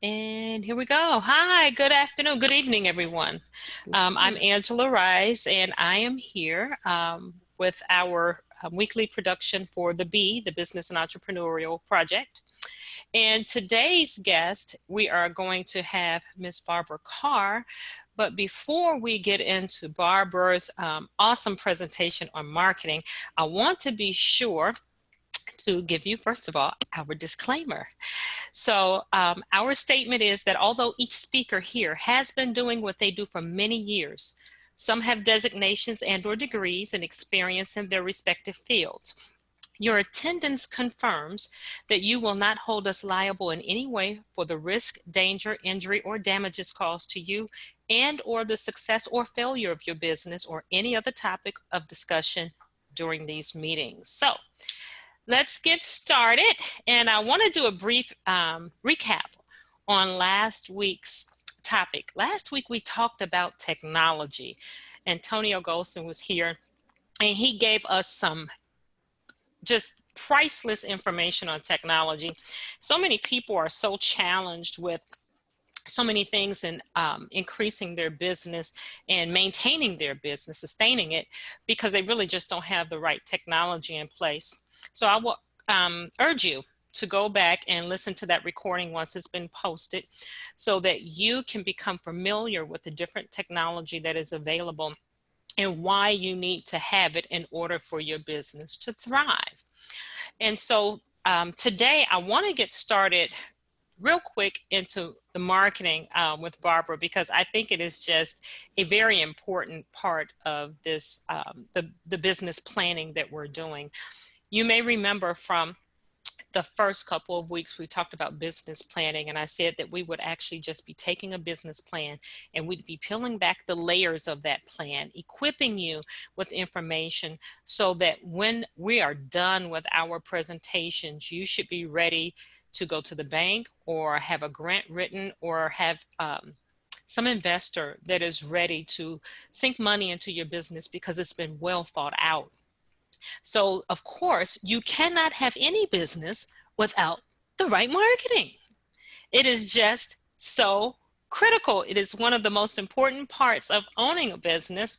And here we go. Hi, good afternoon, good evening, everyone. I'm Angela Rice, and I am here with our weekly production for the Business and Entrepreneurial Project. And today's guest, we are going to have Miss Barbara Carr. But before we get into Barbara's awesome presentation on marketing, I want to be sure to give you, first of all, our disclaimer. So our statement is that although each speaker here has been doing what they do for many years, some have designations and/or degrees and experience in their respective fields. Your attendance confirms that you will not hold us liable in any way for the risk, danger, injury, or damages caused to you and/or the success or failure of your business or any other topic of discussion during these meetings. So let's get started. And I want to do a brief recap on last week's topic. Last week we talked about technology. Antonio Golson was here and he gave us some just priceless information on technology. So many people are so challenged with so many things in increasing their business and maintaining their business, sustaining it, because they really just don't have the right technology in place. So I will urge you to go back and listen to that recording once it's been posted so that you can become familiar with the different technology that is available and why you need to have it in order for your business to thrive. And so today I want to get started real quick into the marketing with Barbara, because I think it is just a very important part of this, the business planning that we're doing. You may remember from the first couple of weeks we talked about business planning, and I said that we would actually just be taking a business plan and we'd be peeling back the layers of that plan, equipping you with information so that when we are done with our presentations, you should be ready to go to the bank or have a grant written or have some investor that is ready to sink money into your business because it's been well thought out. So, of course, you cannot have any business without the right marketing. It is just so critical. It is one of the most important parts of owning a business.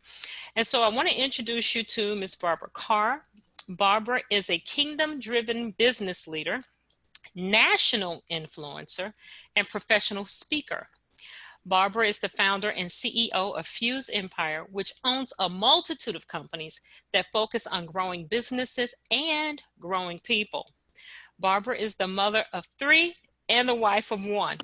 And so I want to introduce you to Ms. Barbara Carr. Barbara is a kingdom-driven business leader, national influencer, and professional speaker. Barbara is the founder and CEO of Fuse Empire, which owns a multitude of companies that focus on growing businesses and growing people. Barbara is the mother of 3 and the wife of 1.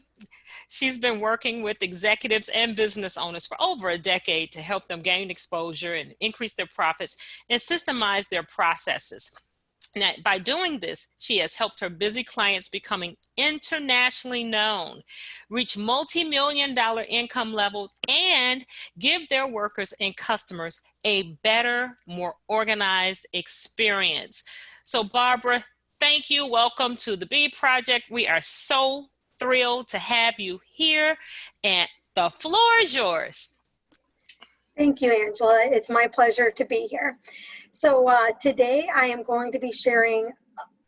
She's been working with executives and business owners for over a decade to help them gain exposure and increase their profits and systemize their processes. Now, by doing this, she has helped her busy clients becoming internationally known, reach multi-million-dollar income levels, and give their workers and customers a better, more organized experience. So Barbara, thank you. Welcome to the Bee Project. We are so thrilled to have you here, and the floor is yours. Thank you, Angela. It's my pleasure to be here. So today I am going to be sharing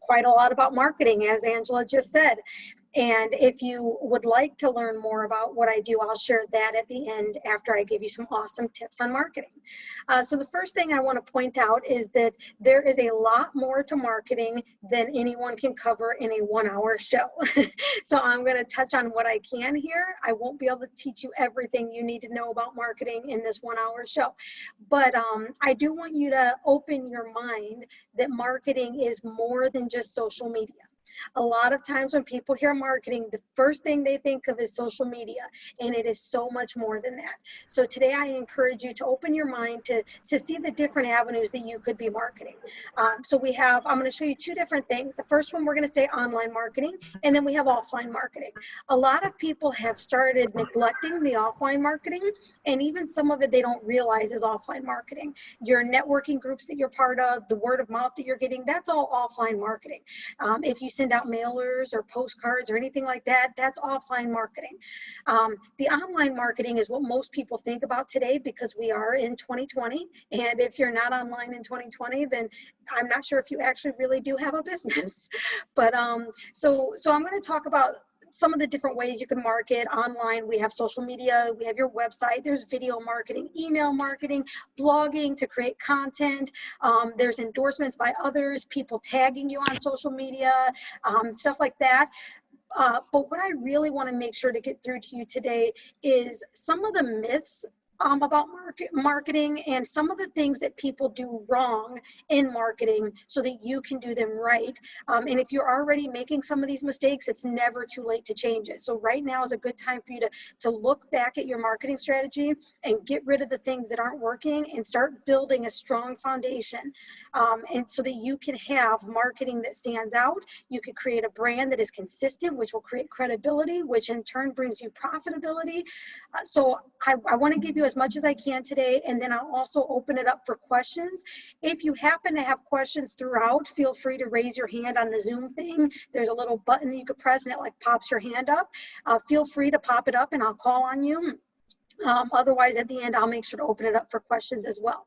quite a lot about marketing, as Angela just said. And if you would like to learn more about what I do, I'll share that at the end after I give you some awesome tips on marketing. So the first thing I want to point out is that there is a lot more to marketing than anyone can cover in a 1-hour show. So I'm going to touch on what I can here. I won't be able to teach you everything you need to know about marketing in this 1-hour show. But I do want you to open your mind that marketing is more than just social media. A lot of times when people hear marketing, the first thing they think of is social media, and it is so much more than that. So today I encourage you to open your mind to see the different avenues that you could be marketing. So I'm going to show you 2 different things. The first one, we're going to say online marketing, and then we have offline marketing. A lot of people have started neglecting the offline marketing, and even some of it they don't realize is offline marketing. Your networking groups that you're part of, the word of mouth that you're getting, that's all offline marketing. If you send out mailers or postcards or anything like that, that's offline marketing. The online marketing is what most people think about today because we are in 2020. And if you're not online in 2020, then I'm not sure if you actually really do have a business. But so I'm going to talk about some of the different ways you can market online. We have social media, we have your website, there's video marketing, email marketing, blogging to create content. There's endorsements by others, people tagging you on social media, stuff like that. But what I really want to make sure to get through to you today is some of the myths about marketing and some of the things that people do wrong in marketing so that you can do them right. And if you're already making some of these mistakes, it's never too late to change it. So right now is a good time for you to look back at your marketing strategy and get rid of the things that aren't working and start building a strong foundation. And so that you can have marketing that stands out. You could create a brand that is consistent, which will create credibility, which in turn brings you profitability. So I want to give you as much as I can today, and then I'll also open it up for questions. If you happen to have questions throughout, feel free to raise your hand on the Zoom thing. There's a little button that you could press and it like pops your hand up. Feel free to pop it up and I'll call on you. Otherwise, at the end, I'll make sure to open it up for questions as well.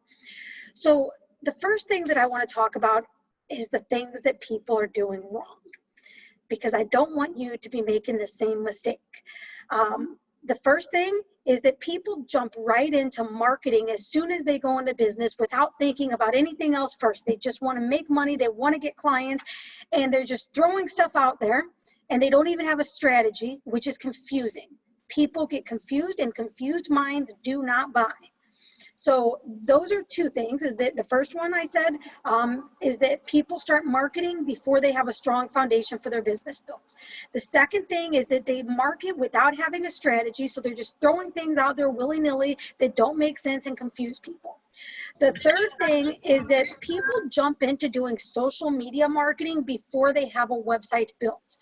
So the first thing that I want to talk about is the things that people are doing wrong, because I don't want you to be making the same mistake. The first thing is that people jump right into marketing as soon as they go into business without thinking about anything else first. They just want to make money, they want to get clients, and they're just throwing stuff out there, and they don't even have a strategy, which is confusing. People get confused, and confused minds do not buy. So those are two things. Is that the first one I said is that people start marketing before they have a strong foundation for their business built. The second thing is that they market without having a strategy. So they're just throwing things out there willy-nilly that don't make sense and confuse people. The third thing is that people jump into doing social media marketing before they have a website built.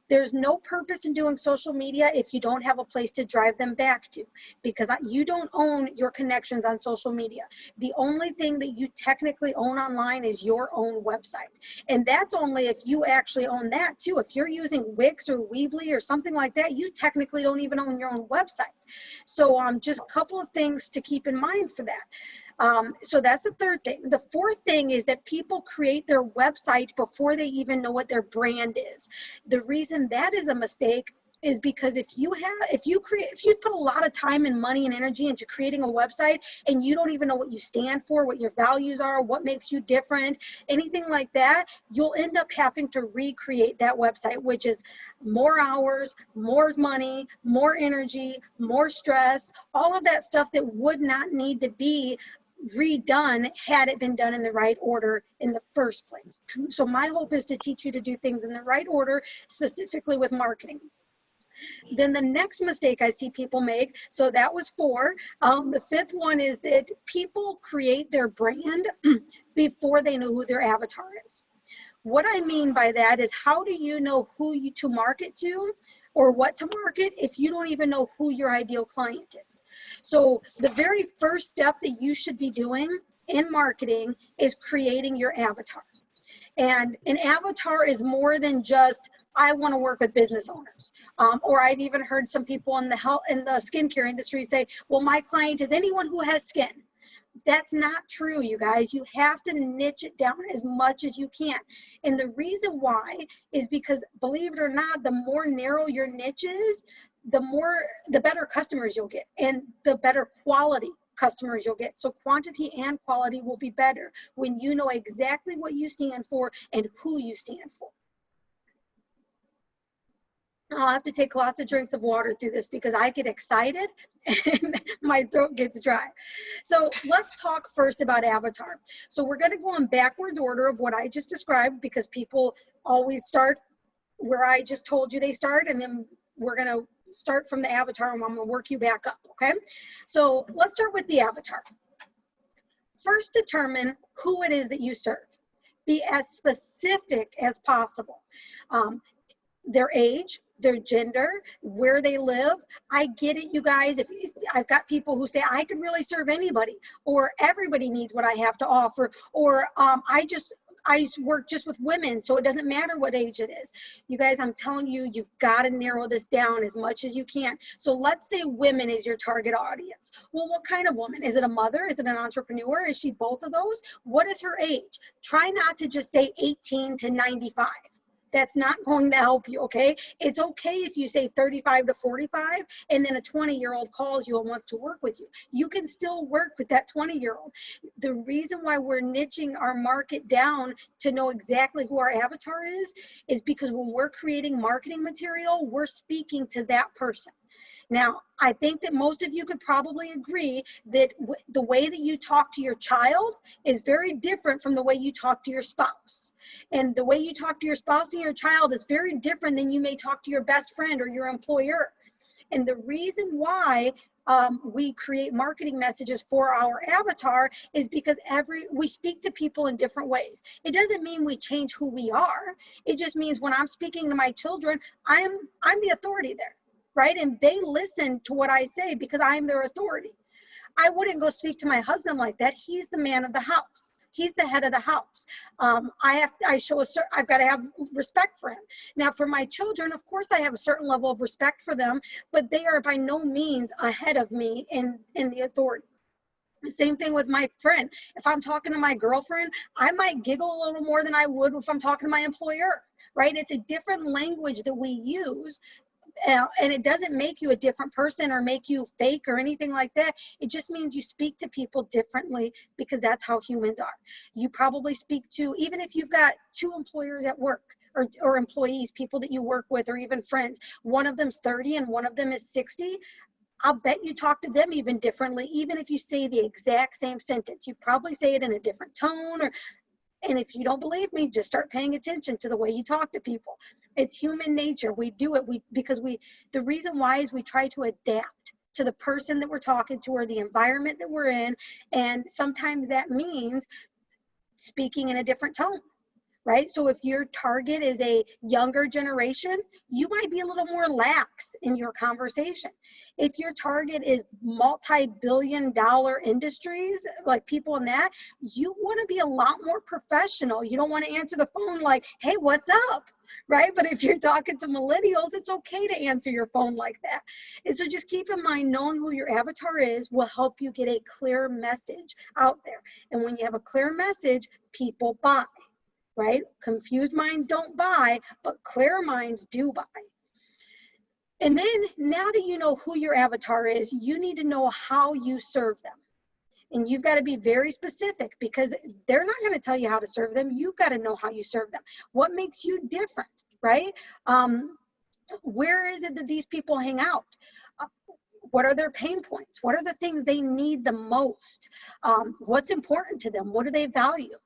There's no purpose in doing social media if you don't have a place to drive them back to, because you don't own your connections on social media. The only thing that you technically own online is your own website. And that's only if you actually own that too. If you're using Wix or Weebly or something like that, you technically don't even own your own website. So just a couple of things to keep in mind for that. So that's the third thing. The fourth thing is that people create their website before they even know what their brand is. The reason that is a mistake is because if you put a lot of time and money and energy into creating a website and you don't even know what you stand for, what your values are, what makes you different, anything like that, you'll end up having to recreate that website, which is more hours, more money, more energy, more stress, all of that stuff that would not need to be redone had it been done in the right order in the first place. So my hope is to teach you to do things in the right order, specifically with marketing. Then the next mistake I see people make, so that was 4. The fifth one is that people create their brand before they know who their avatar is. What I mean by that is, how do you know who to market to or what to market if you don't even know who your ideal client is? So the very first step that you should be doing in marketing is creating your avatar. And an avatar is more than just, I want to work with business owners. Or I've even heard some people in the skincare industry say, well, my client is anyone who has skin. That's not true, you guys. You have to niche it down as much as you can. And the reason why is because, believe it or not, the more narrow your niche is, the better customers you'll get and the better quality customers you'll get. So quantity and quality will be better when you know exactly what you stand for and who you stand for. I'll have to take lots of drinks of water through this because I get excited and my throat gets dry. So let's talk first about avatar. So we're going to go in backwards order of what I just described, because people always start where I just told you they start, and then we're going to start from the avatar and I'm going to work you back up, okay? So let's start with the avatar. First, determine who it is that you serve. Be as specific as possible. Their age, their gender, where they live. I get it, you guys. If I've got people who say I could really serve anybody, or everybody needs what I have to offer, or I work just with women, so it doesn't matter what age it is. You guys, I'm telling you, you've got to narrow this down as much as you can. So let's say women is your target audience. Well, what kind of woman? Is it a mother? Is it an entrepreneur? Is she both of those? What is her age? Try not to just say 18 to 95. That's not going to help you, okay? It's okay if you say 35 to 45 and then a 20-year-old calls you and wants to work with you. You can still work with that 20-year-old. The reason why we're niching our market down to know exactly who our avatar is because when we're creating marketing material, we're speaking to that person. Now, I think that most of you could probably agree that the way that you talk to your child is very different from the way you talk to your spouse. And the way you talk to your spouse and your child is very different than you may talk to your best friend or your employer. And the reason why we create marketing messages for our avatar is because we speak to people in different ways. It doesn't mean we change who we are. It just means when I'm speaking to my children, I'm the authority there. Right? And they listen to what I say because I'm their authority. I wouldn't go speak to my husband like that. He's the man of the house. He's the head of the house. I've got to have respect for him. Now, for my children, of course, I have a certain level of respect for them, but they are by no means ahead of me in the authority. Same thing with my friend. If I'm talking to my girlfriend, I might giggle a little more than I would if I'm talking to my employer, right? It's a different language that we use. And it doesn't make you a different person or make you fake or anything like that. It just means you speak to people differently because that's how humans are. You probably speak to, even if you've got two employers at work or employees, people that you work with, or even friends, one of them's 30 and one of them is 60. I'll bet you talk to them even differently, even if you say the exact same sentence. You probably say it in a different tone, and if you don't believe me, just start paying attention to the way you talk to people. It's human nature. We do it because the reason why is we try to adapt to the person that we're talking to or the environment that we're in. And sometimes that means speaking in a different tone. Right? So if your target is a younger generation, you might be a little more lax in your conversation. If your target is multi-billion-dollar industries, like people in that, you want to be a lot more professional. You don't want to answer the phone like, hey, what's up? Right? But if you're talking to millennials, it's okay to answer your phone like that. And so just keep in mind, knowing who your avatar is will help you get a clear message out there. And when you have a clear message, people buy. Right? Confused minds don't buy, but clear minds do buy. And then now that you know who your avatar is, you need to know how you serve them. And you've got to be very specific because they're not going to tell you how to serve them. You've got to know how you serve them. What makes you different, right? Where is it that these people hang out? What are their pain points? What are the things they need the most? What's important to them? What do they value?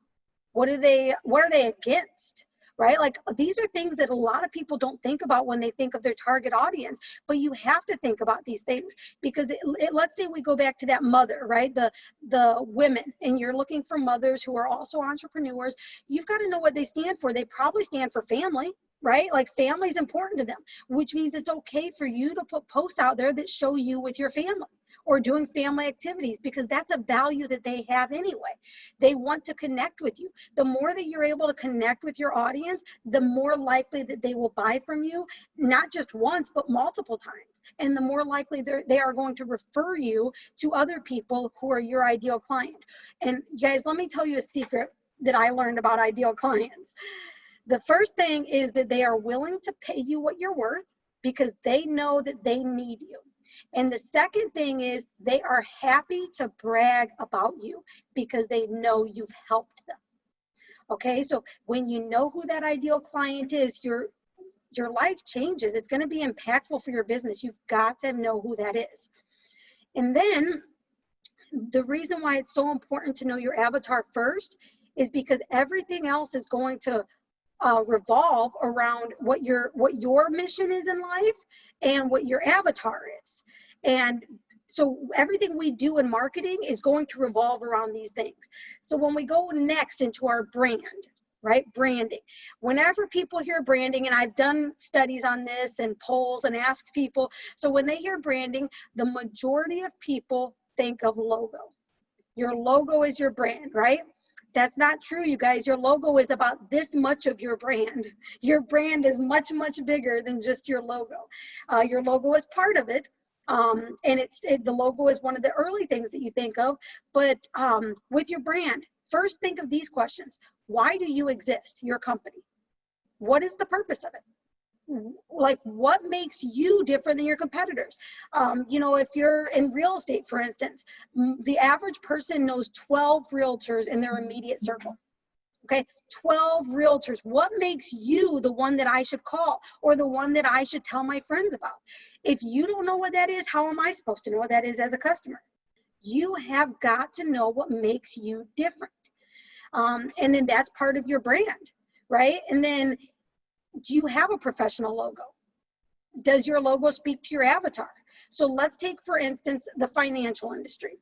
What are they against, right? Like, these are things that a lot of people don't think about when they think of their target audience, but you have to think about these things because let's say we go back to that mother, right? The women, and you're looking for mothers who are also entrepreneurs. You've got to know what they stand for. They probably stand for family, right? Like, family is important to them, which means it's okay for you to put posts out there that show you with your family or doing family activities, because that's a value that they have anyway. They want to connect with you. The more that you're able to connect with your audience, the more likely that they will buy from you, not just once, but multiple times. And the more likely they are going to refer you to other people who are your ideal client. And guys, let me tell you a secret that I learned about ideal clients. The first thing is that they are willing to pay you what you're worth because they know that they need you. And the second thing is they are happy to brag about you because they know you've helped them. Okay, so when you know who that ideal client is, your life changes. It's going to be impactful for your business. You've got to know who that is. And then the reason why it's so important to know your avatar first is because everything else is going to revolve around what your mission is in life and what your avatar is. And so everything we do in marketing is going to revolve around these things. So when we go next into our brand, right? Branding. Whenever people hear branding, and I've done studies on this and polls and asked people, so when they hear branding, the majority of people think of logo. Your logo is your brand, right? That's not true, you guys. Your logo is about this much of your brand. Your brand is much, much bigger than just your logo. Your logo is part of it. And the logo is one of the early things that you think of. But with your brand, first think of these questions. Why do you exist, your company? What is the purpose of it? Like, what makes you different than your competitors? You know, if you're in real estate, for instance, the average person knows 12 realtors in their immediate circle. Okay, 12 realtors. What makes you the one that I should call, or the one that I should tell my friends about? If you don't know what that is, how am I supposed to know what that is as a customer? You have got to know what makes you different. And then that's part of your brand, right? And then, do you have a professional logo? Does your logo speak to your avatar? So let's take, for instance, the financial industry.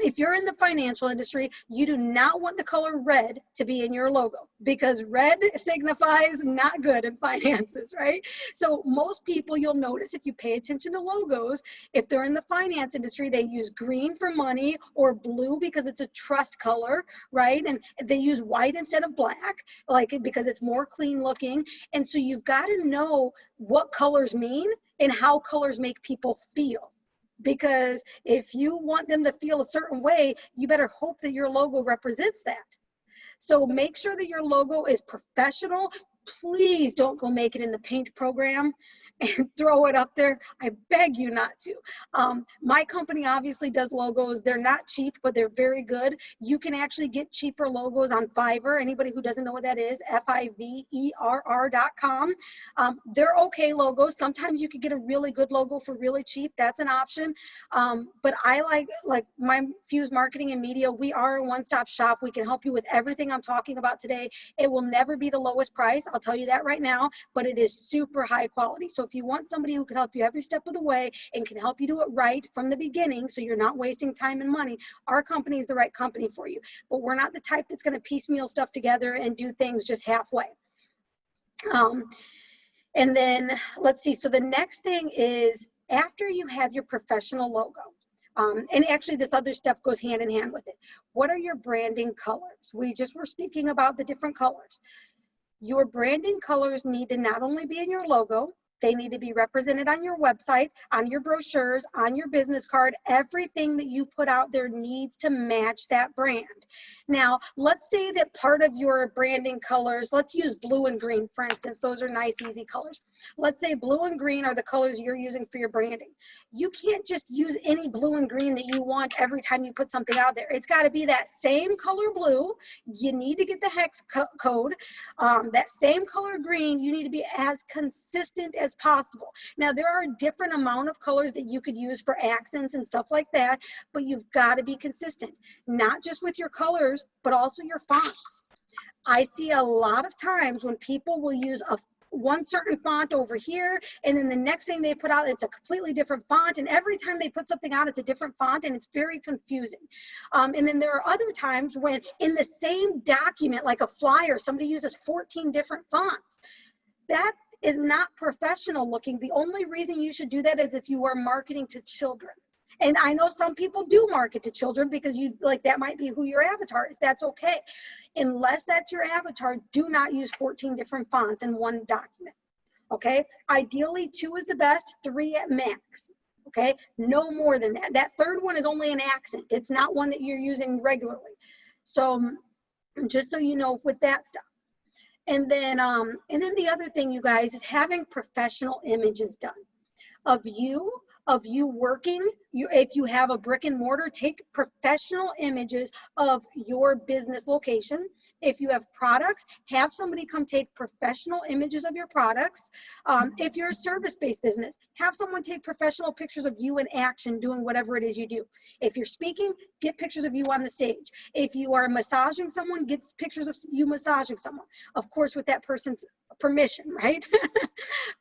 If you're in the financial industry, you do not want the color red to be in your logo, because red signifies not good in finances, right? So most people, you'll notice if you pay attention to logos, if they're in the finance industry, they use green for money, or blue because it's a trust color, right? And they use white instead of black, like, because it's more clean looking. And so you've got to know what colors mean and how colors make people feel. Because if you want them to feel a certain way, you better hope that your logo represents that. So make sure that your logo is professional. Please don't go make it in the paint program and throw it up there. I beg you not to. My company obviously does logos. They're not cheap, but they're very good. You can actually get cheaper logos on Fiverr. Anybody who doesn't know what that is, Fiverr.com. They're okay logos. Sometimes you could get a really good logo for really cheap. That's an option. But I like my Fuse Marketing and Media, we are a one-stop shop. We can help you with everything I'm talking about today. It will never be the lowest price, I'll tell you that right now, but it is super high quality. So if you want somebody who can help you every step of the way and can help you do it right from the beginning, so you're not wasting time and money, our company is the right company for you. But we're not the type that's going to piecemeal stuff together and do things just halfway. And then let's see. So the next thing is, after you have your professional logo, and actually this other step goes hand in hand with it. What are your branding colors? We just were speaking about the different colors. Your branding colors need to not only be in your logo, they need to be represented on your website, on your brochures, on your business card. Everything that you put out there needs to match that brand. Now, let's say that part of your branding colors, let's use blue and green, for instance. Those are nice, easy colors. Let's say blue and green are the colors you're using for your branding. You can't just use any blue and green that you want every time you put something out there. It's got to be that same color blue. You need to get the hex code. That same color green, you need to be as consistent as possible. Now, there are a different amount of colors that you could use for accents and stuff like that, but you've got to be consistent, not just with your colors, but also your fonts. I see a lot of times when people will use one certain font over here, and then the next thing they put out, it's a completely different font, and every time they put something out, it's a different font, and it's very confusing. And then there are other times when in the same document, like a flyer, somebody uses 14 different fonts. That is not professional looking. The only reason you should do that is if you are marketing to children. And I know some people do market to children because you like, that might be who your avatar is. That's okay. Unless that's your avatar, do not use 14 different fonts in one document. Okay. Ideally, 2 is the best, 3 at max. Okay. No more than that. That third one is only an accent. It's not one that you're using regularly. So just so you know with that stuff. And then the other thing, you guys, is having professional images done of you working. If you have a brick and mortar, take professional images of your business location. If you have products, have somebody come take professional images of your products. If you're a service-based business, have someone take professional pictures of you in action doing whatever it is you do. If you're speaking, get pictures of you on the stage. If you are massaging someone, get pictures of you massaging someone. Of course, with that person's permission, right?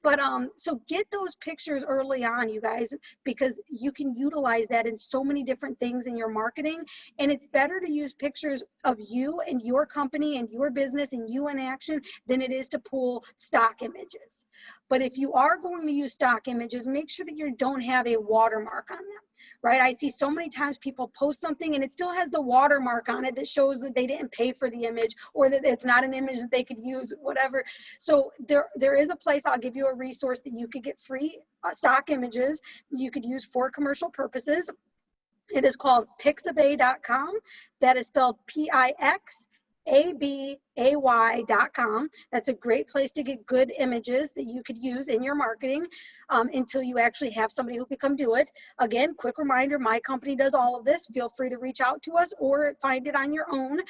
But so get those pictures early on, you guys, because you can utilize that in so many different things in your marketing. And it's better to use pictures of you and your company and your business and you in action than it is to pull stock images. But if you are going to use stock images, make sure that you don't have a watermark on them. Right? I see so many times people post something and it still has the watermark on it that shows that they didn't pay for the image, or that it's not an image that they could use, whatever. So there is a place, I'll give you a resource that you could get free stock images you could use for commercial purposes. It is called pixabay.com. That is spelled Pixabay. abay.com. That's a great place to get good images that you could use in your marketing until you actually have somebody who could come do it. Again, quick reminder, my company does all of this. Feel free to reach out to us or find it on your own.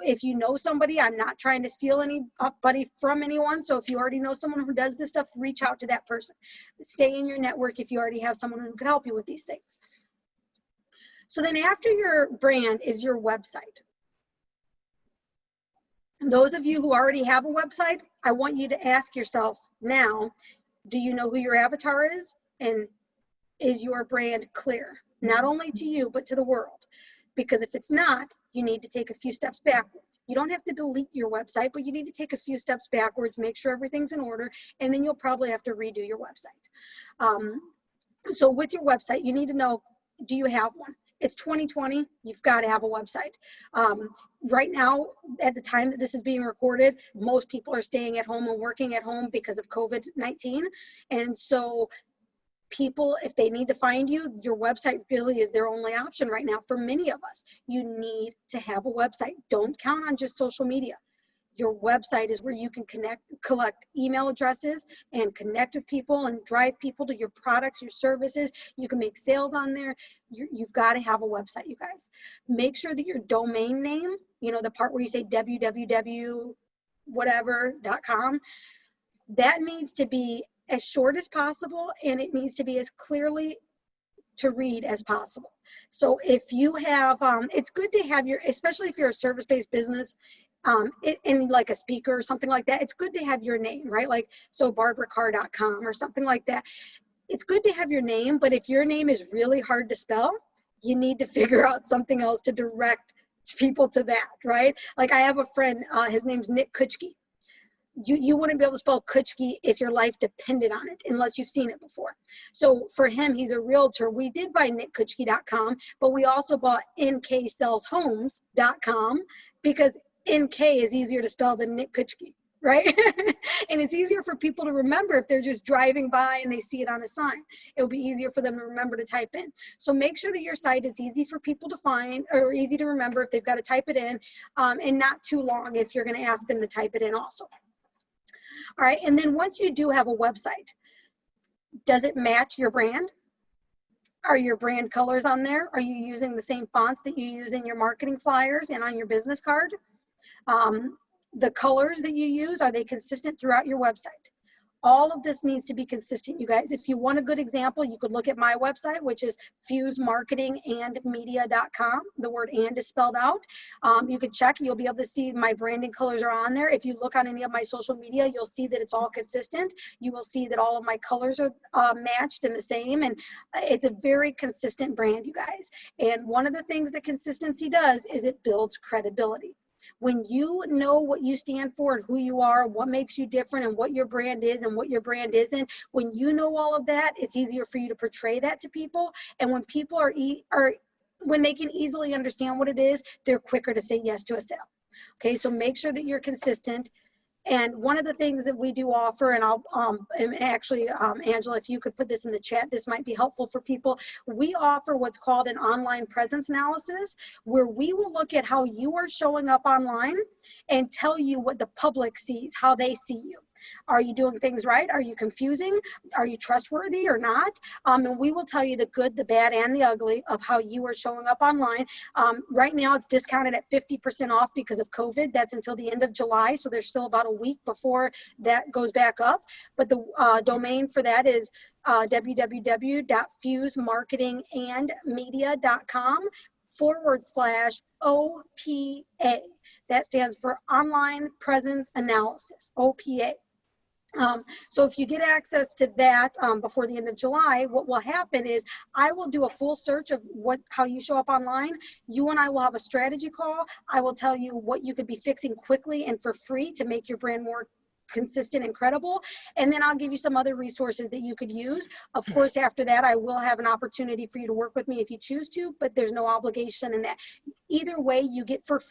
If you know somebody, I'm not trying to steal anybody from anyone. So if you already know someone who does this stuff, reach out to that person. Stay in your network if you already have someone who can help you with these things. So then after your brand is your website. Those of you who already have a website, I want you to ask yourself now, do you know who your avatar is? And is your brand clear? Not only to you, but to the world. Because if it's not, you need to take a few steps backwards. You don't have to delete your website, but you need to take a few steps backwards, make sure everything's in order, and then you'll probably have to redo your website. So with your website, you need to know, do you have one? It's 2020, you've got to have a website. Right now, at the time that this is being recorded, most people are staying at home and working at home because of COVID-19. And so people, if they need to find you, your website really is their only option right now. For many of us, you need to have a website. Don't count on just social media. Your website is where you can collect email addresses and connect with people and drive people to your products, your services. You can make sales on there. You've got to have a website, you guys. Make sure that your domain name, you know, the part where you say www.whatever.com, that needs to be as short as possible, and it needs to be as clearly to read as possible. So if you have, it's good to have especially if you're a service-based business, and like a speaker or something like that, it's good to have your name, right? Like, so barbaracarr.com or something like that. It's good to have your name, but if your name is really hard to spell, you need to figure out something else to direct people to that, right? Like I have a friend, his name's Nick Kuchke. You wouldn't be able to spell Kuchke if your life depended on it, unless you've seen it before. So for him, he's a realtor. We did buy nickkuchke.com, but we also bought nksellshomes.com because NK is easier to spell than Nick Kuchke, right? And it's easier for people to remember if they're just driving by and they see it on a sign. It'll be easier for them to remember to type in. So make sure that your site is easy for people to find or easy to remember if they've got to type it in, and not too long if you're going to ask them to type it in also. All right, and then once you do have a website, does it match your brand? Are your brand colors on there? Are you using the same fonts that you use in your marketing flyers and on your business card? The colors that you use, are they consistent throughout your website? All of this needs to be consistent, you guys. If you want a good example, you could look at my website, which is fusemarketingandmedia.com. The word "and" is spelled out. You can check, you'll be able to see my branding colors are on there. If you look on any of my social media, you'll see that it's all consistent. You will see that all of my colors are matched and the same, and it's a very consistent brand, you guys. And one of the things that consistency does is it builds credibility. When you know what you stand for and who you are, what makes you different and what your brand is and what your brand isn't, when you know all of that, it's easier for you to portray that to people. And when people when they can easily understand what it is, they're quicker to say yes to a sale. Okay, so make sure that you're consistent. And one of the things that we do offer, and Angela, if you could put this in the chat, this might be helpful for people. We offer what's called an online presence analysis, where we will look at how you are showing up online and tell you what the public sees, how they see you. Are you doing things right? Are you confusing? Are you trustworthy or not? And we will tell you the good, the bad, and the ugly of how you are showing up online. Right now, it's discounted at 50% off because of COVID. That's until the end of July, so there's still about a week before that goes back up. But the domain for that is www.fusemarketingandmedia.com/OPA. That stands for Online Presence Analysis, OPA. So if you get access to that before the end of July, what will happen is I will do a full search of how you show up online. You and I will have a strategy call. I will tell you what you could be fixing quickly and for free to make your brand more consistent and credible. And then I'll give you some other resources that you could use. Of course, after that, I will have an opportunity for you to work with me if you choose to, but there's no obligation in that. Either way, you get for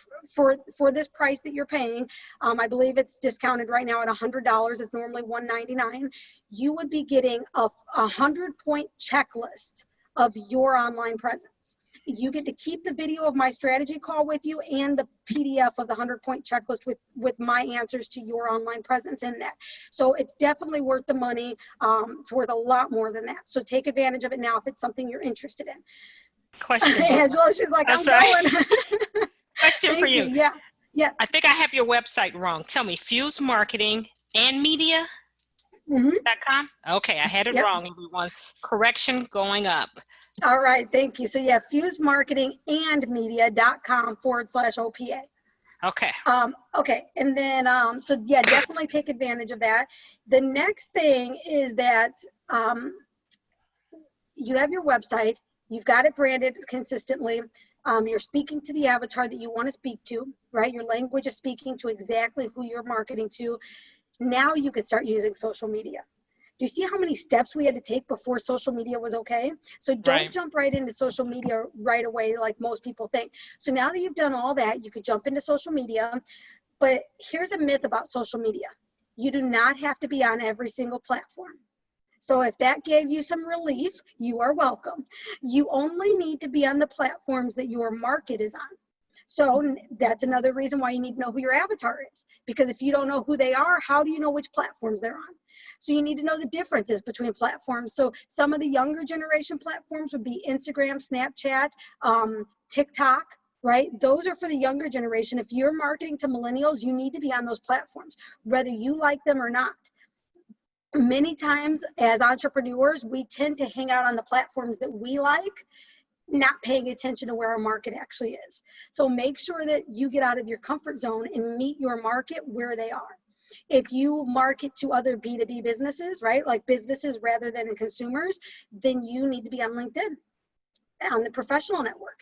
this price that you're paying, I believe it's discounted right now at $100. It's normally $199. You would be getting a 100-point checklist of your online presence. You get to keep the video of my strategy call with you and the PDF of the 100-point checklist with my answers to your online presence in that. So it's definitely worth the money. It's worth a lot more than that. So take advantage of it now if it's something you're interested in. Question, Angela, she's like, I'm I'm sorry. going. Question for Thank you. you. Yeah. Yes. I think I have your website wrong. Tell me, Fuse Marketing and Media.com? Okay, I had it Yep. wrong, everyone. Correction going up. All right. Thank you. So yeah, fusemarketingandmedia.com/OPA. Okay. Okay. And then, so yeah, definitely take advantage of that. The next thing is that you have your website, you've got it branded consistently. You're speaking to the avatar that you want to speak to, right? Your language is speaking to exactly who you're marketing to. Now you could start using social media. Do you see how many steps we had to take before social media was okay? So don't jump right into social media right away like most people think. So now that you've done all that, you could jump into social media. But here's a myth about social media. You do not have to be on every single platform. So if that gave you some relief, you are welcome. You only need to be on the platforms that your market is on. So that's another reason why you need to know who your avatar is. Because if you don't know who they are, how do you know which platforms they're on? So you need to know the differences between platforms. So some of the younger generation platforms would be Instagram, Snapchat, TikTok, right? Those are for the younger generation. If you're marketing to millennials, you need to be on those platforms, whether you like them or not. Many times as entrepreneurs, we tend to hang out on the platforms that we like, not paying attention to where our market actually is. So make sure that you get out of your comfort zone and meet your market where they are. If you market to other B2B businesses, right, like businesses rather than consumers, then you need to be on LinkedIn, on the professional network.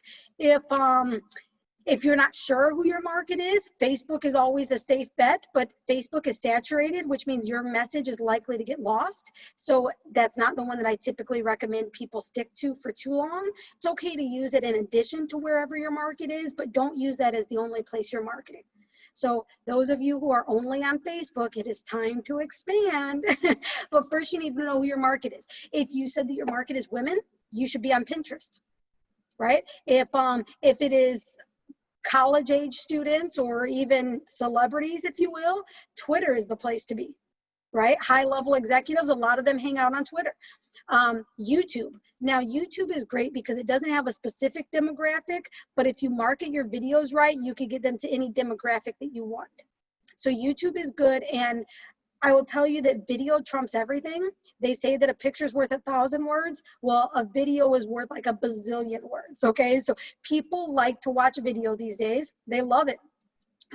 If you're not sure who your market is, Facebook is always a safe bet, but Facebook is saturated, which means your message is likely to get lost. So that's not the one that I typically recommend people stick to for too long. It's okay to use it in addition to wherever your market is, but don't use that as the only place you're marketing. So those of you who are only on Facebook, it is time to expand. But first you need to know who your market is. If you said that your market is women, you should be on Pinterest, right? If it is college age students or even celebrities, if you will, Twitter is the place to be, right? High level executives, a lot of them hang out on Twitter. YouTube. Now, YouTube is great because it doesn't have a specific demographic, but if you market your videos right, you can get them to any demographic that you want. So YouTube is good, and I will tell you that video trumps everything. They say that a picture's worth 1,000 words. Well, a video is worth like a bazillion words, okay? So people like to watch a video these days. They love it.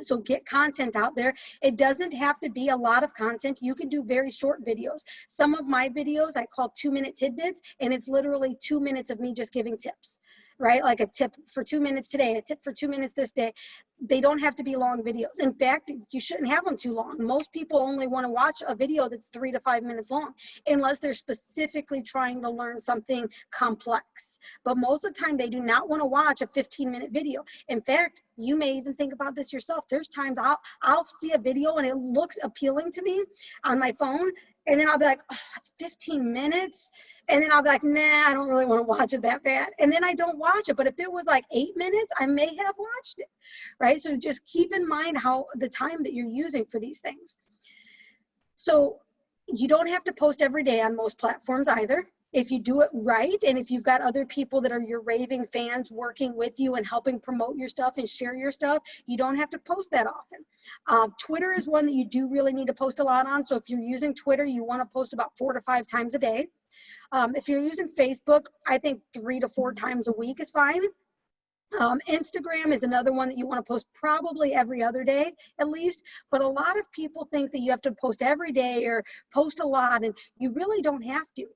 So get content out there. It doesn't have to be a lot of content. You can do very short videos. Some of my videos I call 2-minute tidbits, and it's literally 2 minutes of me just giving tips, right? Like a tip for 2 minutes today, a tip for 2 minutes this day. They don't have to be long videos. In fact, you shouldn't have them too long. Most people only want to watch a video that's 3 to 5 minutes long, unless they're specifically trying to learn something complex. But most of the time, they do not want to watch a 15-minute video. In fact, you may even think about this yourself. There's times I'll see a video and it looks appealing to me on my phone, and then I'll be like, oh, it's 15 minutes. And then I'll be like, nah, I don't really want to watch it that bad. And then I don't watch it. But if it was like 8 minutes, I may have watched it, right? So just keep in mind how the time that you're using for these things. So you don't have to post every day on most platforms either. If you do it right, and if you've got other people that are your raving fans working with you and helping promote your stuff and share your stuff, you don't have to post that often. Twitter is one that you do really need to post a lot on. So if you're using Twitter, you want to post about 4 to 5 times a day. If you're using Facebook, I think 3 to 4 times a week is fine. Instagram is another one that you want to post probably every other day at least, but a lot of people think that you have to post every day or post a lot, and you really don't have to.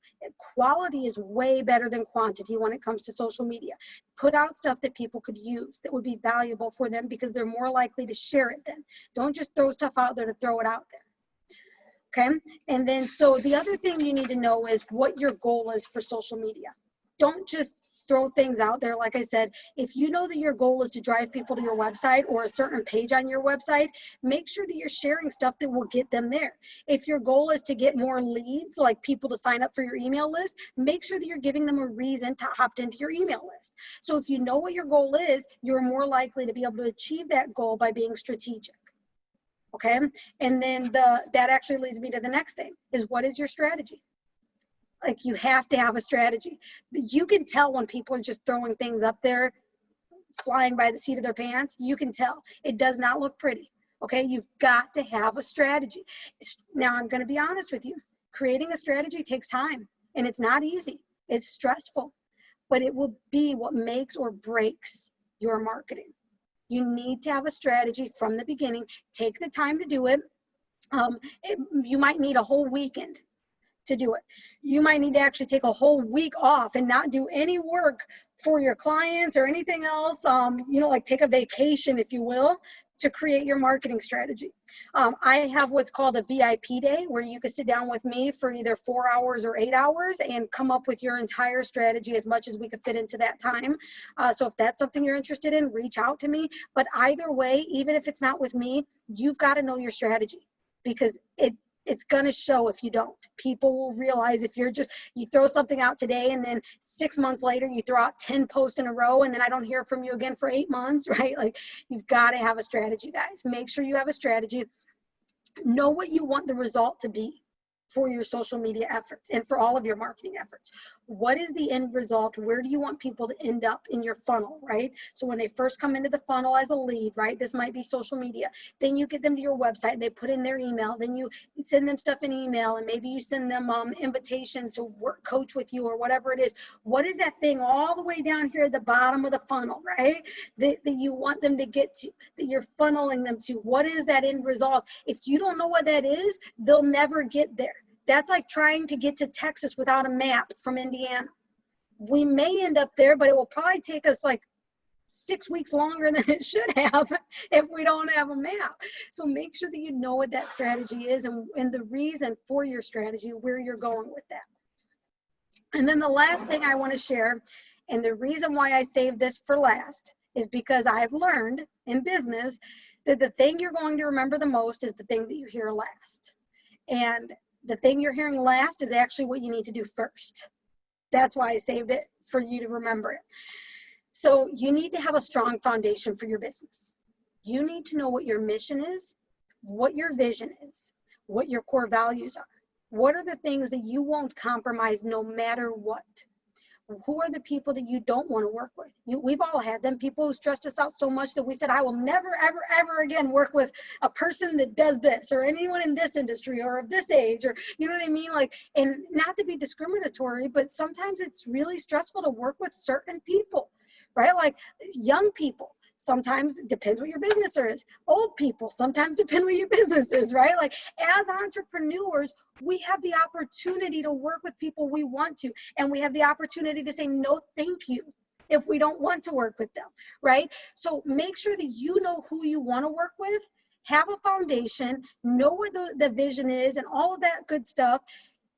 Quality is way better than quantity when it comes to social media. Put out stuff that people could use that would be valuable for them because they're more likely to share it then. Don't just throw stuff out there to throw it out there. Okay? And then so the other thing you need to know is what your goal is for social media. Don't just throw things out there. Like I said, if you know that your goal is to drive people to your website or a certain page on your website, make sure that you're sharing stuff that will get them there. If your goal is to get more leads, like people to sign up for your email list, make sure that you're giving them a reason to opt into your email list. So if you know what your goal is, you're more likely to be able to achieve that goal by being strategic. Okay, and then that actually leads me to the next thing, is what is your strategy? Like, you have to have a strategy. You can tell when people are just throwing things up there, flying by the seat of their pants. You can tell. It does not look pretty. Okay, you've got to have a strategy. Now, I'm going to be honest with you. Creating a strategy takes time, and it's not easy. It's stressful, but it will be what makes or breaks your marketing. You need to have a strategy from the beginning. Take the time to do it. You might need a whole weekend to do it. You might need to actually take a whole week off and not do any work for your clients or anything else. Like take a vacation, if you will, to create your marketing strategy. I have what's called a VIP day, where you can sit down with me for either 4 hours or 8 hours and come up with your entire strategy as much as we could fit into that time. So if that's something you're interested in, reach out to me. But either way, even if it's not with me, you've got to know your strategy, because it's going to show if you don't. People will realize if you throw something out today and then 6 months later you throw out 10 posts in a row and then I don't hear from you again for 8 months, right? Like, you've got to have a strategy, guys. Make sure you have a strategy. Know what you want the result to be for your social media efforts and for all of your marketing efforts. What is the end result? Where do you want people to end up in your funnel, right? So when they first come into the funnel as a lead, right, this might be social media. Then you get them to your website and they put in their email. Then you send them stuff in email, and maybe you send them invitations to work, coach with you, or whatever it is. What is that thing all the way down here at the bottom of the funnel, right, that you want them to get to, that you're funneling them to? What is that end result? If you don't know what that is, they'll never get there. That's like trying to get to Texas without a map from Indiana. We may end up there, but it will probably take us like 6 weeks longer than it should have if we don't have a map. So make sure that you know what that strategy is and the reason for your strategy, where you're going with that. And then the last thing I want to share, and the reason why I saved this for last, is because I've learned in business that the thing you're going to remember the most is the thing that you hear last. And the thing you're hearing last is actually what you need to do first. That's why I saved it, for you to remember it. So you need to have a strong foundation for your business. You need to know what your mission is, what your vision is, what your core values are. What are the things that you won't compromise no matter what? Who are the people that you don't want to work with? We've all had them, people who stressed us out so much that we said, I will never, ever, ever again work with a person that does this, or anyone in this industry, or of this age, or you know what I mean? Like, and not to be discriminatory, but sometimes it's really stressful to work with certain people, right? Like young people. Sometimes it depends what your business is. Old people, sometimes depend what your business is, right? Like, as entrepreneurs, we have the opportunity to work with people we want to, and we have the opportunity to say no thank you if we don't want to work with them, right? So make sure that you know who you want to work with, have a foundation, know what the vision is, and all of that good stuff.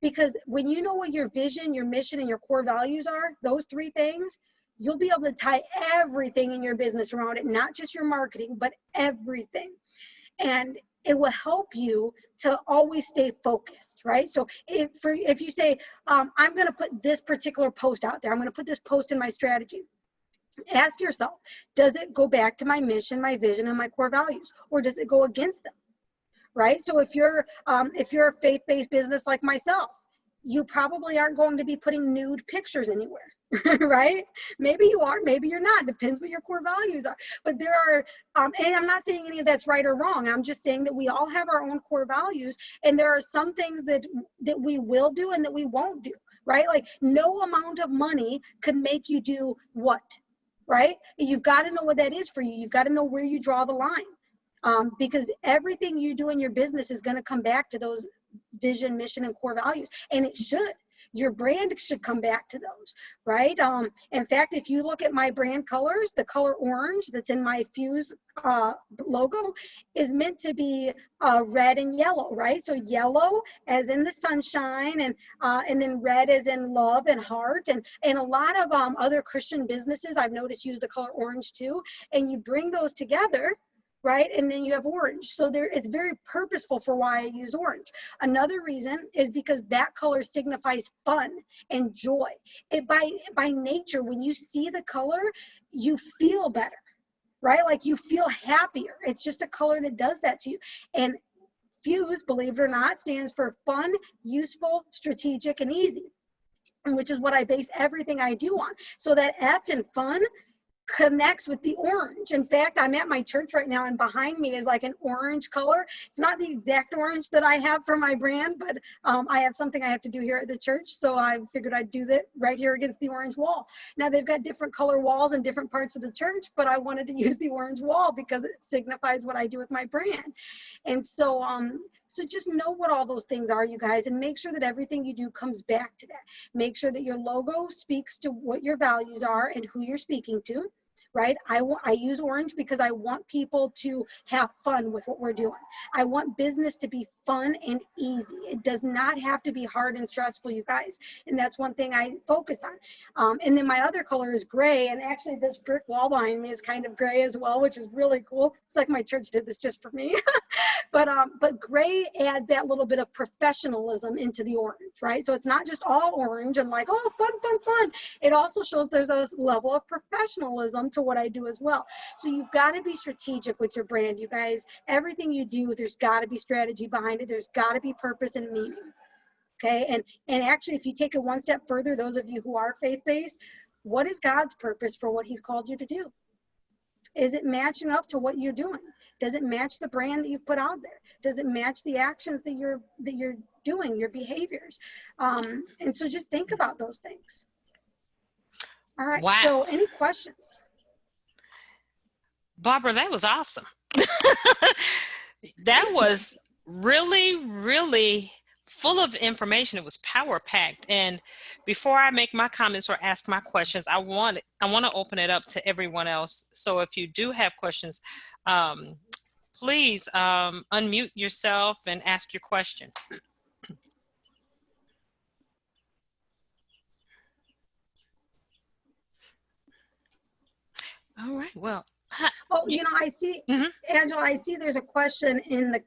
Because when you know what your vision, your mission, and your core values are, those 3 things, you'll be able to tie everything in your business around it, not just your marketing, but everything. And it will help you to always stay focused, right? So if you say, I'm going to put this particular post out there, I'm going to put this post in my strategy, ask yourself, does it go back to my mission, my vision, and my core values, or does it go against them, right? So if you're a faith-based business like myself, you probably aren't going to be putting nude pictures anywhere, right? Maybe you are, maybe you're not. Depends what your core values are. But there are, and I'm not saying any of that's right or wrong. I'm just saying that we all have our own core values, and there are some things that we will do and that we won't do, right? Like, no amount of money could make you do what, right? You've got to know what that is for you. You've got to know where you draw the line, because everything you do in your business is going to come back to those vision, mission, and core values. And it should. Your brand should come back to those, right? In fact, if you look at my brand colors, the color orange that's in my Fuse logo is meant to be red and yellow, right? So yellow as in the sunshine, and then red as in love and heart, and a lot of other Christian businesses I've noticed use the color orange too, and you bring those together, right? And then you have orange. So there, it's very purposeful for why I use orange. Another reason is because that color signifies fun and joy. It by nature, when you see the color, you feel better, right? Like you feel happier. It's just a color that does that to you. And Fuse, believe it or not, stands for fun, useful, strategic, and easy, which is what I base everything I do on. So that F in fun connects with the orange. In fact, I'm at my church right now, and behind me is like an orange color. It's not the exact orange that I have for my brand, but I have something I have to do here at the church, so I figured I'd do that right here against the orange wall. Now, they've got different color walls in different parts of the church, but I wanted to use the orange wall because it signifies what I do with my brand. And so so just know what all those things are, you guys, and make sure that everything you do comes back to that. Make sure that your logo speaks to what your values are and who you're speaking to, right? I use orange because I want people to have fun with what we're doing. I want business to be fun and easy. It does not have to be hard and stressful, you guys. And that's one thing I focus on. And then my other color is gray. And actually this brick wall behind me is kind of gray as well, which is really cool. It's like my church did this just for me. But gray adds that little bit of professionalism into the orange, right? So it's not just all orange and like, oh, fun, fun, fun. It also shows there's a level of professionalism to what I do as well. So you've got to be strategic with your brand, you guys. Everything you do, there's got to be strategy behind it. There's got to be purpose and meaning. Okay, and actually, if you take it one step further, those of you who are faith-based, what is God's purpose for what he's called you to do? Is it matching up to what you're doing? Does it match the brand that you've put out there? Does it match the actions that you're doing, your behaviors? And so just think about those things. All right. Wow. So any questions? Barbara, that was awesome. That was really, really full of information. It was power packed. And before I make my comments or ask my questions, I want to open it up to everyone else. So if you do have questions, please unmute yourself and ask your question. All right. Well, oh, you know, I see, Angela, I see there's a question in the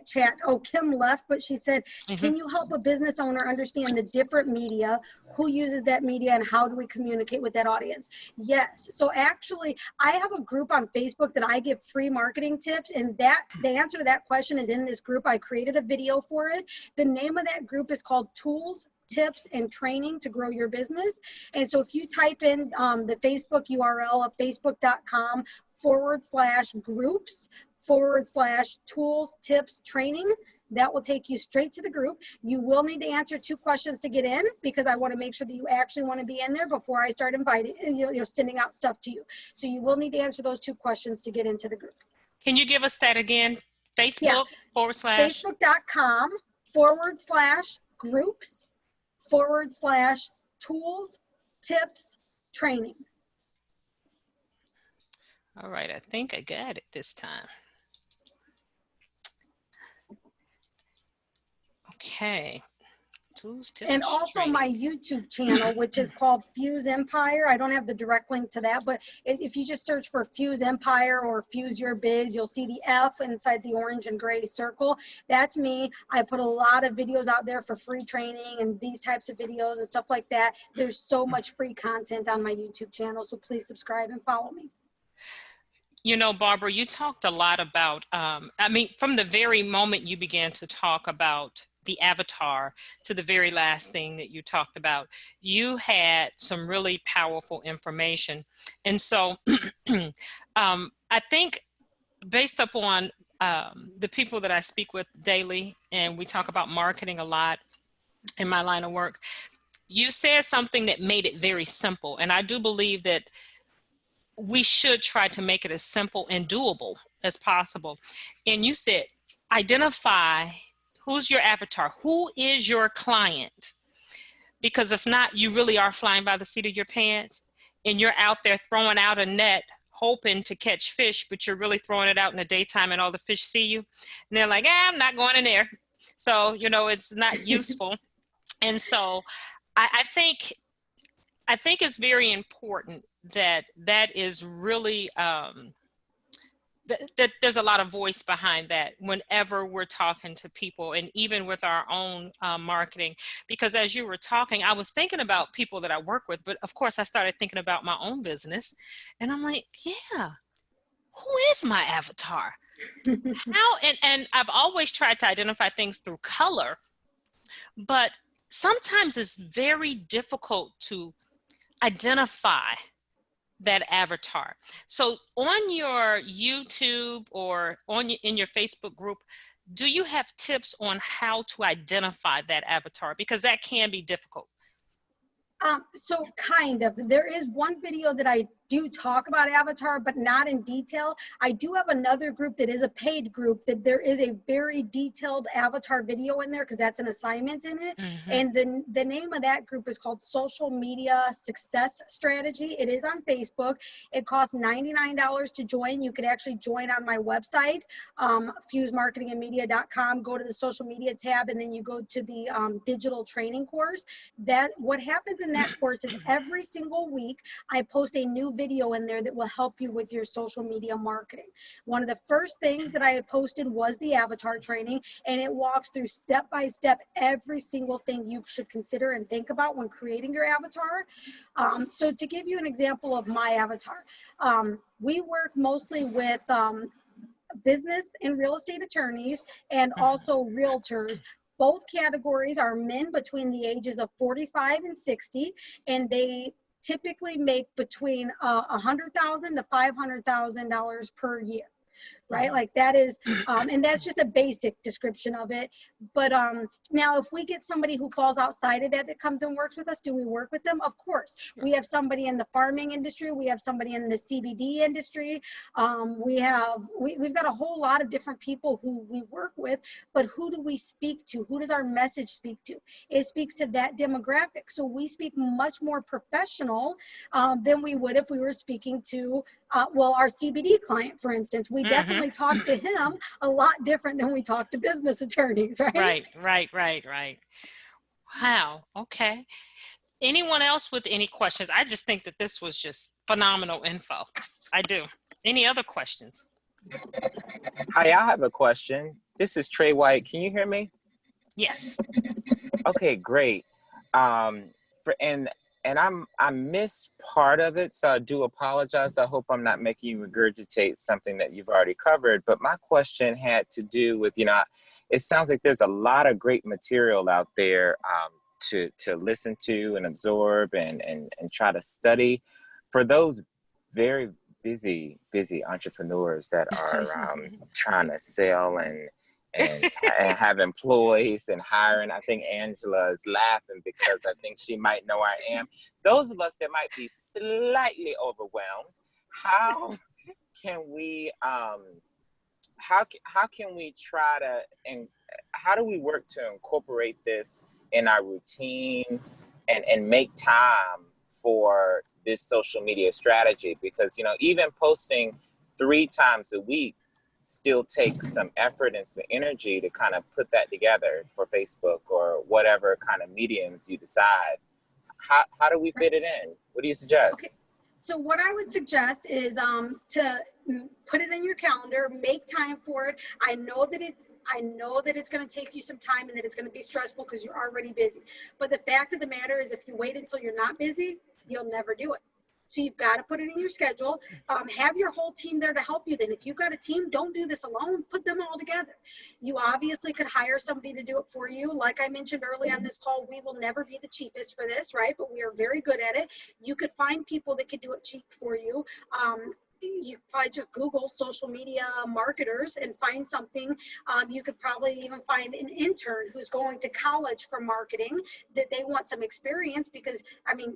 chat. Oh, Kim left, but she said, can you help a business owner understand the different media, who uses that media, and how do we communicate with that audience? Yes. So actually, I have a group on Facebook that I give free marketing tips, and the answer to that question is in this group. I created a video for it. The name of that group is called Tools, Tips, and Training to Grow Your Business. And so if you type in the Facebook URL of facebook.com/groups/tools, tips, training, that will take you straight to the group. You will need to answer 2 questions to get in, because I want to make sure that you actually want to be in there before I start inviting, sending out stuff to you. So you will need to answer those 2 questions to get into the group. Can you give us that again? Facebook yeah. Facebook.com/groups/tools, tips, training. All right, I think I got it this time. Okay. Tools, tips, and also training. my YouTube channel, which is called Fuse Empire. I don't have the direct link to that, but if you just search for Fuse Empire or Fuse Your Biz, you'll see the F inside the orange and gray circle. That's me. I put a lot of videos out there for free training and these types of videos and stuff like that. There's so much free content on my YouTube channel, so please subscribe and follow me. You know, Barbara, you talked a lot about, I mean, from the very moment you began to talk about the avatar to the very last thing that you talked about, you had some really powerful information. And so I think based upon the people that I speak with daily, and we talk about marketing a lot in my line of work, you said something that made it very simple. And I do believe that we should try to make it as simple and doable as possible. And you said, identify who's your avatar, who is your client. Because if not, you really are flying by the seat of your pants and you're out there throwing out a net hoping to catch fish, but you're really throwing it out in the daytime and all the fish see you. And they're like, I'm not going in there. So, it's not useful. And so I think it's very important that is really that there's a lot of voice behind that whenever we're talking to people, and even with our own marketing. Because as you were talking, I was thinking about people that I work with, but of course I started thinking about my own business, and I'm like, yeah, who is my avatar? How? And I've always tried to identify things through color, but sometimes it's very difficult to identify that avatar. So on your YouTube or in your Facebook group, do you have tips on how to identify that avatar? Because that can be difficult. So kind of. There is one video that I do talk about avatar, but not in detail. I do have another group that is a paid group that there is a very detailed avatar video in there because that's an assignment in it. Mm-hmm. And then the name of that group is called Social Media Success Strategy. It is on Facebook. It costs $99 to join. You could actually join on my website, fusemarketingandmedia.com. Go to the social media tab, and then you go to the digital training course. That what happens in that course is every single week I post a new video in there that will help you with your social media marketing. One of the first things that I had posted was the avatar training, and it walks through step by step every single thing you should consider and think about when creating your avatar. So to give you an example of my avatar, we work mostly with business and real estate attorneys and also realtors. Both categories are men between the ages of 45 and 60, and they typically make between $100,000 to $500,000 per year. Right? Like that is, and that's just a basic description of it. But now if we get somebody who falls outside of that comes and works with us, do we work with them? Of course. We have somebody in the farming industry. We have somebody in the CBD industry. We've got a whole lot of different people who we work with, but who do we speak to? Who does our message speak to? It speaks to that demographic. So we speak much more professional than we would if we were speaking to our CBD client, for instance. We definitely talk to him a lot different than we talk to business attorneys, right? Right. Wow. Okay. Anyone else with any questions? I just think that this was just phenomenal info. I do. Any other questions? Hi, I have a question. This is Trey White. Can you hear me? Yes. Okay, great. I missed part of it, so I do apologize. I hope I'm not making you regurgitate something that you've already covered. But my question had to do with, it sounds like there's a lot of great material out there to listen to and absorb and try to study. For those very busy entrepreneurs that are trying to sell and have employees and hiring. I think Angela is laughing because I think she might know I am. Those of us that might be slightly overwhelmed, how can we try to, and how do we work to incorporate this in our routine and make time for this social media strategy? Because even posting 3 times a week still takes some effort and some energy to kind of put that together for Facebook or whatever kind of mediums you decide. How do we fit it in? What do you suggest? Okay. So what I would suggest is to put it in your calendar, make time for it. I know that it's going to take you some time and that it's going to be stressful because you're already busy. But the fact of the matter is, if you wait until you're not busy, you'll never do it. So you've got to put it in your schedule. Have your whole team there to help you. Then if you've got a team, don't do this alone. Put them all together. You obviously could hire somebody to do it for you. Like I mentioned early on this call, we will never be the cheapest for this, right? But we are very good at it. You could find people that could do it cheap for you. You probably just Google social media marketers and find something. You could probably even find an intern who's going to college for marketing that they want some experience, because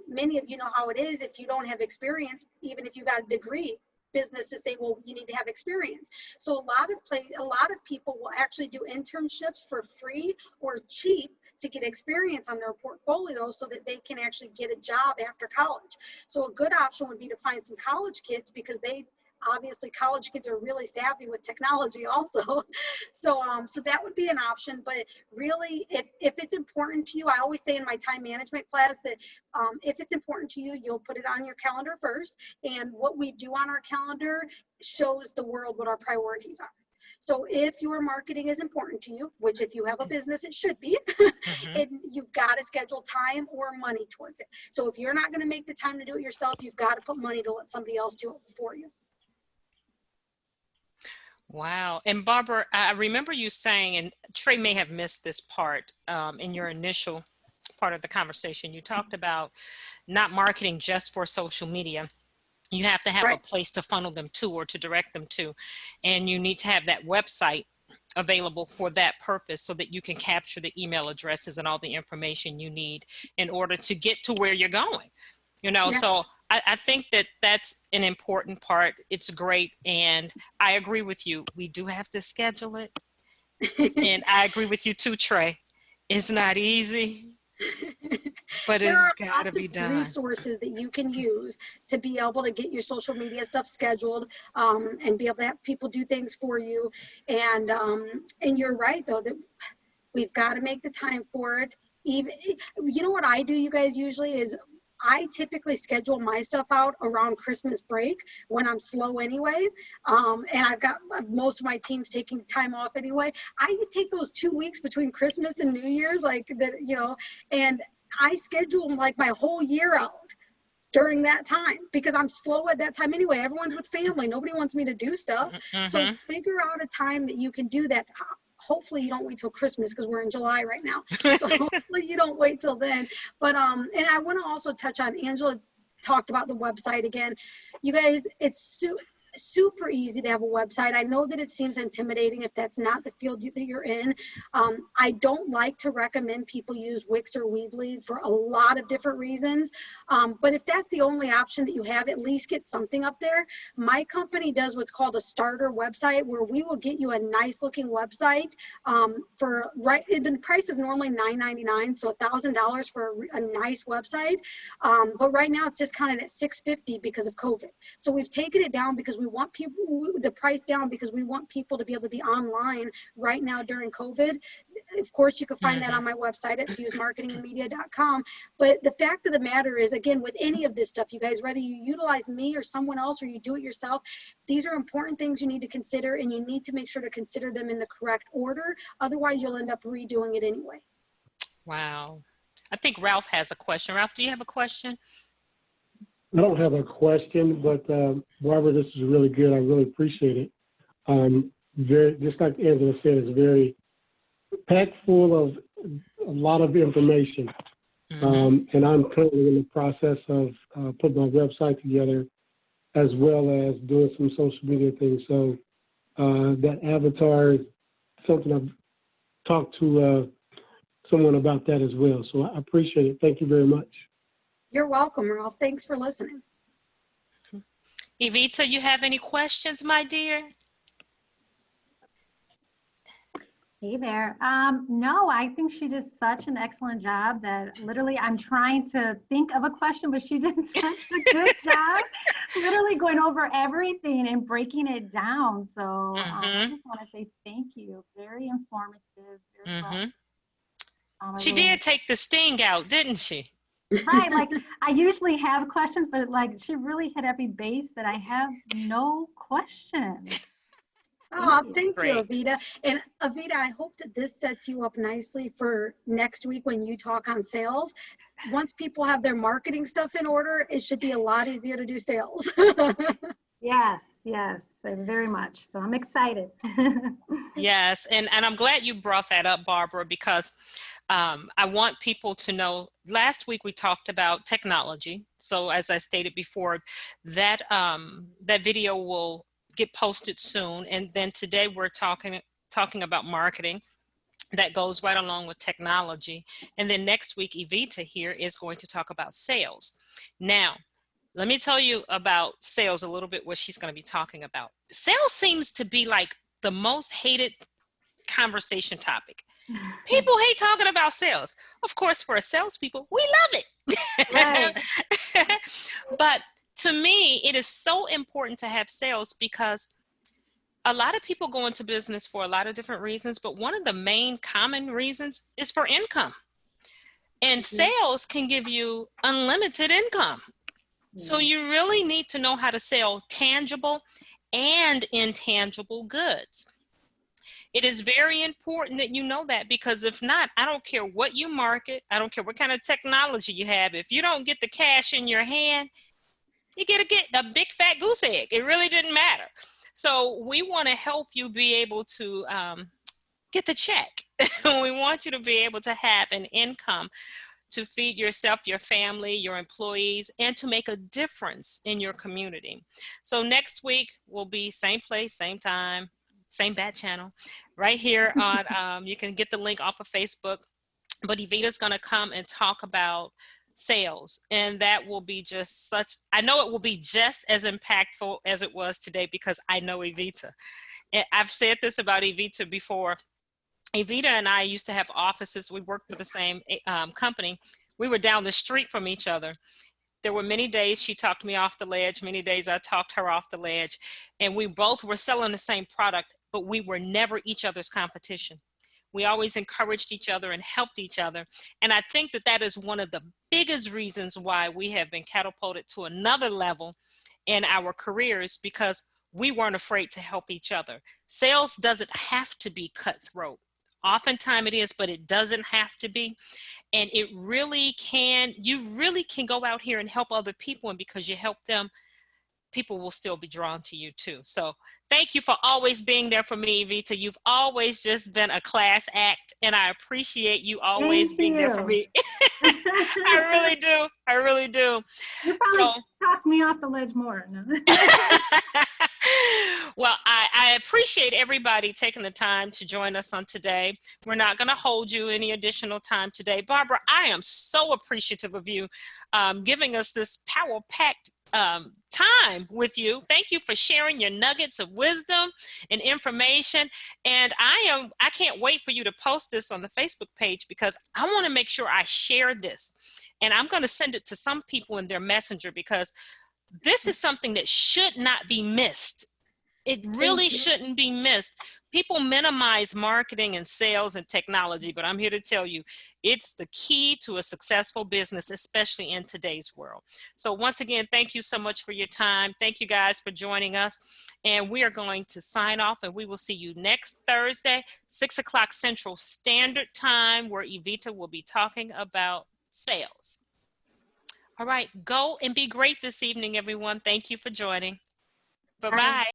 many of you know how it is. If you don't have experience, even if you got a degree, businesses say, well, you need to have experience. So a lot of people will actually do internships for free or cheap to get experience on their portfolio so that they can actually get a job after college. So a good option would be to find some college kids, because obviously college kids are really savvy with technology also. So that would be an option. But really, if it's important to you, I always say in my time management class that if it's important to you, you'll put it on your calendar first. And what we do on our calendar shows the world what our priorities are. So if your marketing is important to you, which if you have a business, it should be, and you've got to schedule time or money towards it. So if you're not going to make the time to do it yourself, you've got to put money to let somebody else do it for you. Wow. And Barbara, I remember you saying, and Trey may have missed this part in your initial part of the conversation, you talked about not marketing just for social media. You have to have a place to funnel them to or to direct them to. And you need to have that website available for that purpose so that you can capture the email addresses and all the information you need in order to get to where you're going. So I think that that's an important part. It's great. And I agree with you. We do have to schedule it. And I agree with you too, Trey. It's not easy, but it's got to be done. There are lots of resources that you can use to be able to get your social media stuff scheduled and be able to have people do things for you. And you're right, though, that we've got to make the time for it. Even, you know what I do, you guys, usually is I typically schedule my stuff out around Christmas break when I'm slow anyway. And I've got most of my teams taking time off anyway. I take those 2 weeks between Christmas and New Year's, and I schedule like my whole year out during that time, because I'm slow at that time anyway. Everyone's with family. Nobody wants me to do stuff. So figure out a time that you can do that. Hopefully you don't wait till Christmas, because we're in July right now. So hopefully you don't wait till then. But and I want to also touch on, Angela talked about the website again. You guys, it's super easy to have a website. I know that it seems intimidating if that's not the field that you're in. I don't like to recommend people use Wix or Weebly for a lot of different reasons. But if that's the only option that you have, at least get something up there. My company does what's called a starter website, where we will get you a nice looking website the price is normally $9.99, so $1,000 for a nice website. But right now it's just kind of at $650 because of COVID. So we've taken it down because we want the price down because we want people to be able to be online right now during COVID. Of course, you can find that on my website at fusemarketingandmedia.com. But the fact of the matter is, again, with any of this stuff, you guys, whether you utilize me or someone else or you do it yourself, these are important things you need to consider, and you need to make sure to consider them in the correct order. Otherwise, you'll end up redoing it anyway. Wow. I think Ralph has a question. Ralph, do you have a question? I don't have a question, but Barbara, this is really good. I really appreciate it. Just like Angela said, it's very packed full of a lot of information. And I'm currently in the process of putting my website together, as well as doing some social media things. So that avatar is something I've talked to someone about that as well. So I appreciate it. Thank you very much. You're welcome, Ralph. Thanks for listening. Evita, you have any questions, my dear? Hey there. No, I think she did such an excellent job that literally I'm trying to think of a question, but she did such a good job literally going over everything and breaking it down. So I just want to say thank you. Very informative. Very well. She did take the sting out, didn't she? Right. Like I usually have questions, but like she really hit every base that I have no questions. Thank you, Avita. And Avita, I hope that this sets you up nicely for next week when you talk on sales. Once people have their marketing stuff in order, it should be a lot easier to do sales. Yes, very much. So I'm excited. Yes, and I'm glad you brought that up, Barbara, because I want people to know, last week we talked about technology. So as I stated before, that video will get posted soon. And then today we're talking about marketing that goes right along with technology. And then next week, Evita here is going to talk about sales. Now, let me tell you about sales a little bit, what she's going to be talking about. Sales seems to be like the most hated conversation topic. People hate talking about sales. Of course, for salespeople, we love it. Right. But to me, it is so important to have sales because a lot of people go into business for a lot of different reasons, but one of the main common reasons is for income. And sales can give you unlimited income. So you really need to know how to sell tangible and intangible goods. It is very important that you know that, because if not, I don't care what you market, I don't care what kind of technology you have. If you don't get the cash in your hand, you get a big fat goose egg. It really didn't matter. So we want to help you be able to get the check. We want you to be able to have an income to feed yourself, your family, your employees, and to make a difference in your community. So next week will be same place, same time, same bat channel, right here on, you can get the link off of Facebook, but Evita's gonna come and talk about sales. And that will be just such, I know it will be just as impactful as it was today because I know Evita. And I've said this about Evita before. Evita and I used to have offices. We worked for the same company. We were down the street from each other. There were many days she talked me off the ledge, many days I talked her off the ledge, and we both were selling the same product, but we were never each other's competition. We always encouraged each other and helped each other. And I think that that is one of the biggest reasons why we have been catapulted to another level in our careers, because we weren't afraid to help each other. Sales doesn't have to be cutthroat. Oftentimes it is, but it doesn't have to be. And it really can, you really can go out here and help other people. And because you help them, people will still be drawn to you too. So thank you for always being there for me, Evita. You've always just been a class act, and I appreciate you always being there for me. I really do. I really do. You probably talk me off the ledge more. No? Well, I appreciate everybody taking the time to join us on today. We're not going to hold you any additional time today. Barbara, I am so appreciative of you giving us this power-packed time with you. Thank you for sharing your nuggets of wisdom and information. And I can't wait for you to post this on the Facebook page, because I want to make sure I share this. And I'm going to send it to some people in their messenger, because this is something that should not be missed. It really shouldn't be missed. People minimize marketing and sales and technology, but I'm here to tell you, it's the key to a successful business, especially in today's world. So once again, thank you so much for your time. Thank you guys for joining us. And we are going to sign off, and we will see you next Thursday, 6 o'clock Central Standard Time, where Evita will be talking about sales. All right, go and be great this evening, everyone. Thank you for joining. Bye-bye.